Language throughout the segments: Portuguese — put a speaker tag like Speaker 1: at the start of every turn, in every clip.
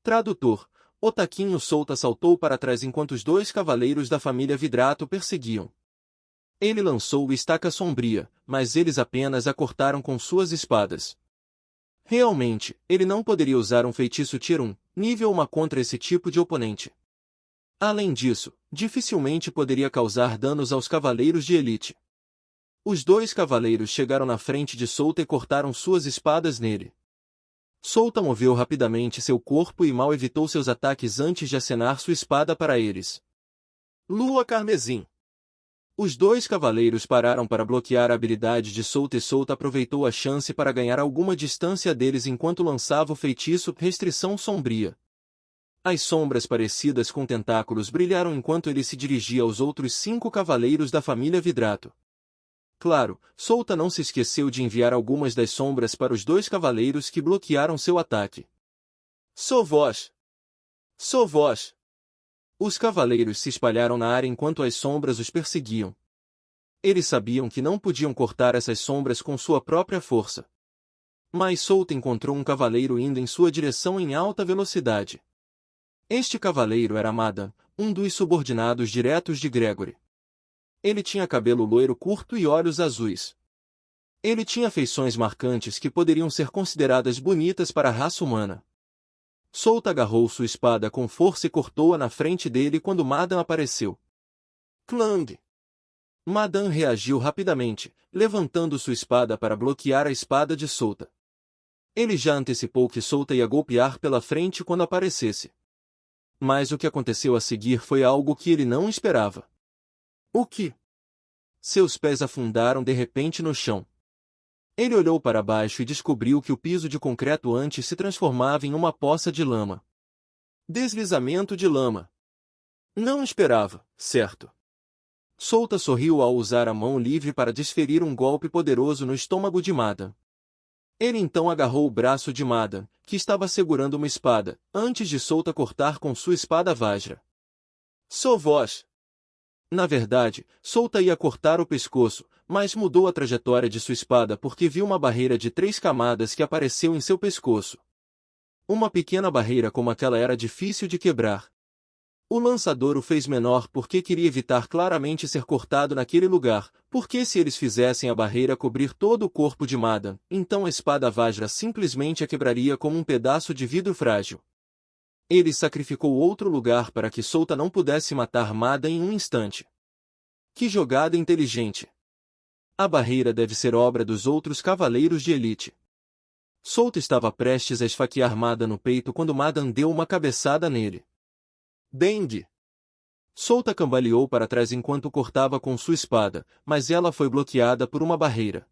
Speaker 1: Tradutor. Otaquinho Solta saltou para trás enquanto os dois cavaleiros da família Vidrato perseguiam. Ele lançou estaca sombria, mas eles apenas a cortaram com suas espadas. Realmente, ele não poderia usar um feitiço Tier 1, nível 1 contra esse tipo de oponente. Além disso, dificilmente poderia causar danos aos cavaleiros de elite. Os dois cavaleiros chegaram na frente de Solta e cortaram suas espadas nele. Solta moveu rapidamente seu corpo e mal evitou seus ataques antes de acenar sua espada para eles. Lua Carmesim. Os dois cavaleiros pararam para bloquear a habilidade de Solta e Solta aproveitou a chance para ganhar alguma distância deles enquanto lançava o feitiço Restrição Sombria. As sombras parecidas com tentáculos brilharam enquanto ele se dirigia aos outros 5 cavaleiros da família Vidrato. Claro, Solta não se esqueceu de enviar algumas das sombras para os dois cavaleiros que bloquearam seu ataque. Sou vós! Sou vós! Os cavaleiros se espalharam na área enquanto as sombras os perseguiam. Eles sabiam que não podiam cortar essas sombras com sua própria força. Mas Solta encontrou um cavaleiro indo em sua direção em alta velocidade. Este cavaleiro era Madan, um dos subordinados diretos de Gregory. Ele tinha cabelo loiro curto e olhos azuis. Ele tinha feições marcantes que poderiam ser consideradas bonitas para a raça humana. Solta agarrou sua espada com força e cortou-a na frente dele quando Madan apareceu. Clang! Madan reagiu rapidamente, levantando sua espada para bloquear a espada de Solta. Ele já antecipou que Solta ia golpear pela frente quando aparecesse. Mas o que aconteceu a seguir foi algo que ele não esperava. O que? Seus pés afundaram de repente no chão. Ele olhou para baixo e descobriu que o piso de concreto antes se transformava em uma poça de lama. Deslizamento de lama. Não esperava, certo? Solta sorriu ao usar a mão livre para desferir um golpe poderoso no estômago de Madan. Ele então agarrou o braço de Madan, que estava segurando uma espada, antes de Solta cortar com sua espada Vajra. Sou vós! Na verdade, Solta ia cortar o pescoço, mas mudou a trajetória de sua espada porque viu uma barreira de 3 camadas que apareceu em seu pescoço. Uma pequena barreira como aquela era difícil de quebrar. O lançador o fez menor porque queria evitar claramente ser cortado naquele lugar, porque se eles fizessem a barreira cobrir todo o corpo de Madan, então a espada Vajra simplesmente a quebraria como um pedaço de vidro frágil. Ele sacrificou outro lugar para que Solta não pudesse matar Madan em um instante. Que jogada inteligente! A barreira deve ser obra dos outros cavaleiros de elite. Solta estava prestes a esfaquear Madan no peito quando Madan deu uma cabeçada nele. Deng! Solta cambaleou para trás enquanto cortava com sua espada, mas ela foi bloqueada por uma barreira.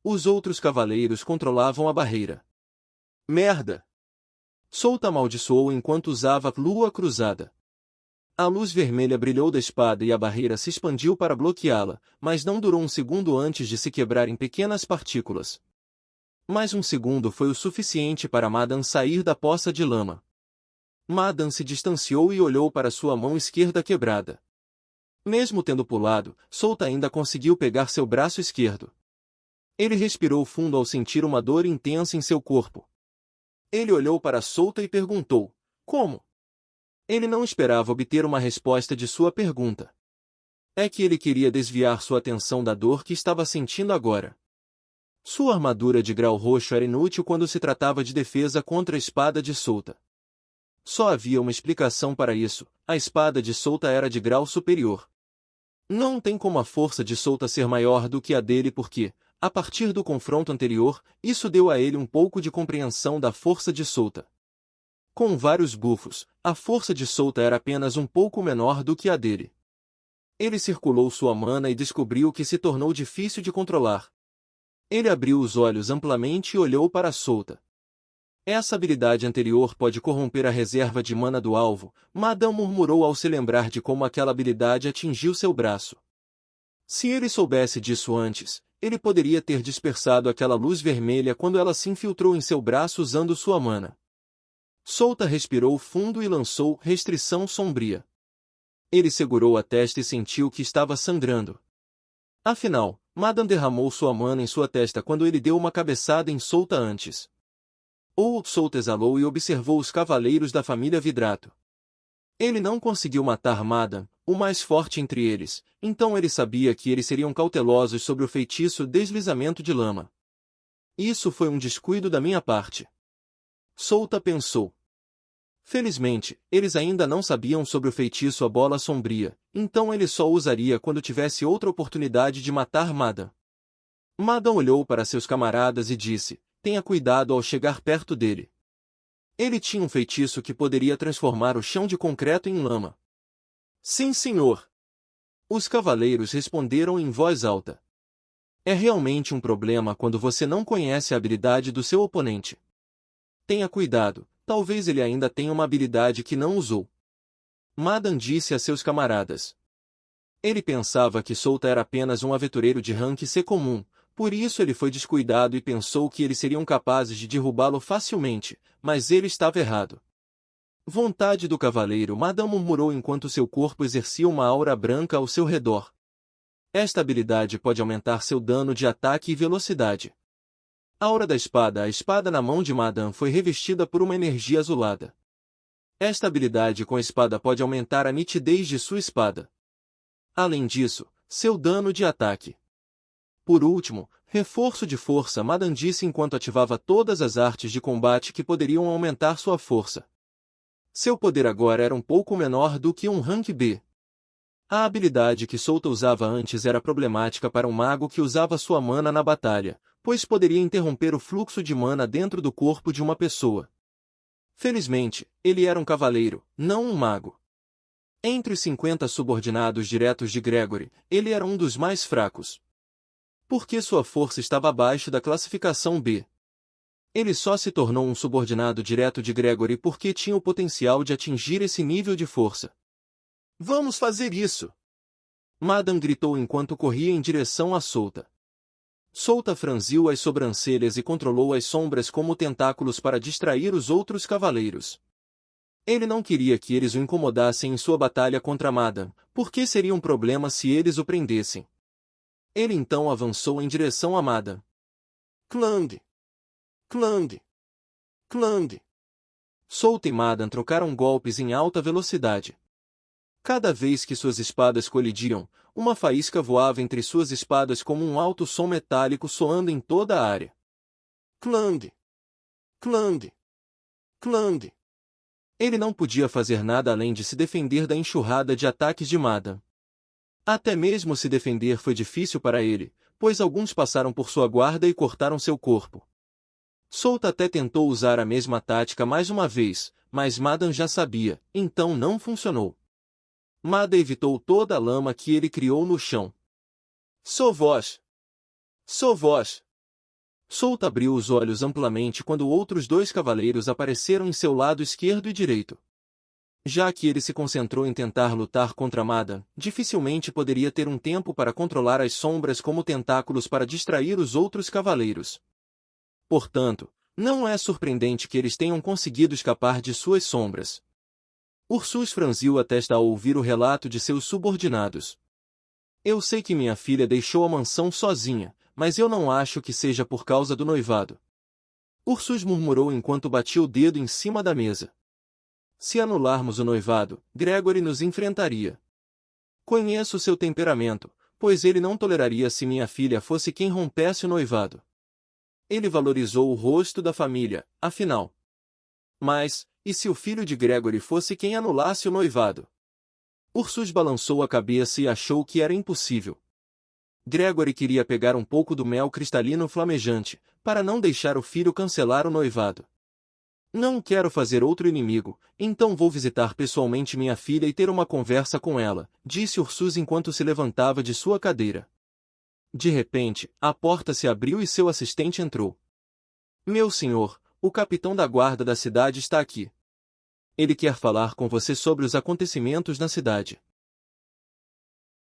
Speaker 1: Os outros cavaleiros controlavam a barreira. Merda! Solta amaldiçoou enquanto usava a lua cruzada. A luz vermelha brilhou da espada e a barreira se expandiu para bloqueá-la, mas não durou um segundo antes de se quebrar em pequenas partículas. Mais um segundo foi o suficiente para Madan sair da poça de lama. Madan se distanciou e olhou para sua mão esquerda quebrada. Mesmo tendo pulado, Solta ainda conseguiu pegar seu braço esquerdo. Ele respirou fundo ao sentir uma dor intensa em seu corpo. Ele olhou para Solta e perguntou, como? Ele não esperava obter uma resposta de sua pergunta. É que ele queria desviar sua atenção da dor que estava sentindo agora. Sua armadura de grau roxo era inútil quando se tratava de defesa contra a espada de Solta. Só havia uma explicação para isso, a espada de Solta era de grau superior. Não tem como a força de Solta ser maior do que a dele porque, a partir do confronto anterior, isso deu a ele um pouco de compreensão da força de Solta. Com vários bufos, a força de Solta era apenas um pouco menor do que a dele. Ele circulou sua mana e descobriu que se tornou difícil de controlar. Ele abriu os olhos amplamente e olhou para Solta. Essa habilidade anterior pode corromper a reserva de mana do alvo, Madan murmurou ao se lembrar de como aquela habilidade atingiu seu braço. Se ele soubesse disso antes, ele poderia ter dispersado aquela luz vermelha quando ela se infiltrou em seu braço usando sua mana. Solta respirou fundo e lançou Restrição Sombria. Ele segurou a testa e sentiu que estava sangrando. Afinal, Madan derramou sua mana em sua testa quando ele deu uma cabeçada em Solta antes. Solta exalou e observou os cavaleiros da família Vidrato. Ele não conseguiu matar Madan, o mais forte entre eles, então ele sabia que eles seriam cautelosos sobre o feitiço deslizamento de lama. Isso foi um descuido da minha parte. Solta pensou. Felizmente, eles ainda não sabiam sobre o feitiço a bola sombria, então ele só usaria quando tivesse outra oportunidade de matar Madan. Madan olhou para seus camaradas e disse: tenha cuidado ao chegar perto dele. Ele tinha um feitiço que poderia transformar o chão de concreto em lama. Sim, senhor. Os cavaleiros responderam em voz alta. É realmente um problema quando você não conhece a habilidade do seu oponente. Tenha cuidado, talvez ele ainda tenha uma habilidade que não usou. Madan disse a seus camaradas. Ele pensava que Solta era apenas um aventureiro de rank C comum, por isso ele foi descuidado e pensou que eles seriam capazes de derrubá-lo facilmente, mas ele estava errado. Vontade do cavaleiro, Madan murmurou enquanto seu corpo exercia uma aura branca ao seu redor. Esta habilidade pode aumentar seu dano de ataque e velocidade. Aura da espada. A espada na mão de Madan foi revestida por uma energia azulada. Esta habilidade com a espada pode aumentar a nitidez de sua espada. Além disso, seu dano de ataque. Por último, reforço de força. Madan disse enquanto ativava todas as artes de combate que poderiam aumentar sua força. Seu poder agora era um pouco menor do que um rank B. A habilidade que Solta usava antes era problemática para um mago que usava sua mana na batalha, pois poderia interromper o fluxo de mana dentro do corpo de uma pessoa. Felizmente, ele era um cavaleiro, não um mago. Entre os 50 subordinados diretos de Gregory, ele era um dos mais fracos. Porque sua força estava abaixo da classificação B. Ele só se tornou um subordinado direto de Gregory porque tinha o potencial de atingir esse nível de força. Vamos fazer isso! Madan gritou enquanto corria em direção a Solta. Solta franziu as sobrancelhas e controlou as sombras como tentáculos para distrair os outros cavaleiros. Ele não queria que eles o incomodassem em sua batalha contra Madan, porque seria um problema se eles o prendessem. Ele então avançou em direção a Madan. Clang! Clang! Clang! Solta e Madan trocaram golpes em alta velocidade. Cada vez que suas espadas colidiam, uma faísca voava entre suas espadas como um alto som metálico soando em toda a área. Clang! Clang! Clang! Ele não podia fazer nada além de se defender da enxurrada de ataques de Madan. Até mesmo se defender foi difícil para ele, pois alguns passaram por sua guarda e cortaram seu corpo. Solta até tentou usar a mesma tática mais uma vez, mas Madan já sabia, então não funcionou. Madan evitou toda a lama que ele criou no chão. Sou vós! Sou vós! Solta abriu os olhos amplamente quando outros dois cavaleiros apareceram em seu lado esquerdo e direito. Já que ele se concentrou em tentar lutar contra Madan, dificilmente poderia ter um tempo para controlar as sombras como tentáculos para distrair os outros cavaleiros. Portanto, não é surpreendente que eles tenham conseguido escapar de suas sombras. Ursus franziu a testa ao ouvir o relato de seus subordinados. Eu sei que minha filha deixou a mansão sozinha, mas eu não acho que seja por causa do noivado. Ursus murmurou enquanto batia o dedo em cima da mesa. Se anularmos o noivado, Gregory nos enfrentaria. Conheço seu temperamento, pois ele não toleraria se minha filha fosse quem rompesse o noivado. Ele valorizou o rosto da família, afinal. Mas, e se o filho de Gregory fosse quem anulasse o noivado? Ursus balançou a cabeça e achou que era impossível. Gregory queria pegar um pouco do mel cristalino flamejante, para não deixar o filho cancelar o noivado. Não quero fazer outro inimigo, então vou visitar pessoalmente minha filha e ter uma conversa com ela, disse Ursus enquanto se levantava de sua cadeira. De repente, a porta se abriu e seu assistente entrou. Meu senhor, o capitão da guarda da cidade está aqui. Ele quer falar com você sobre os acontecimentos na cidade.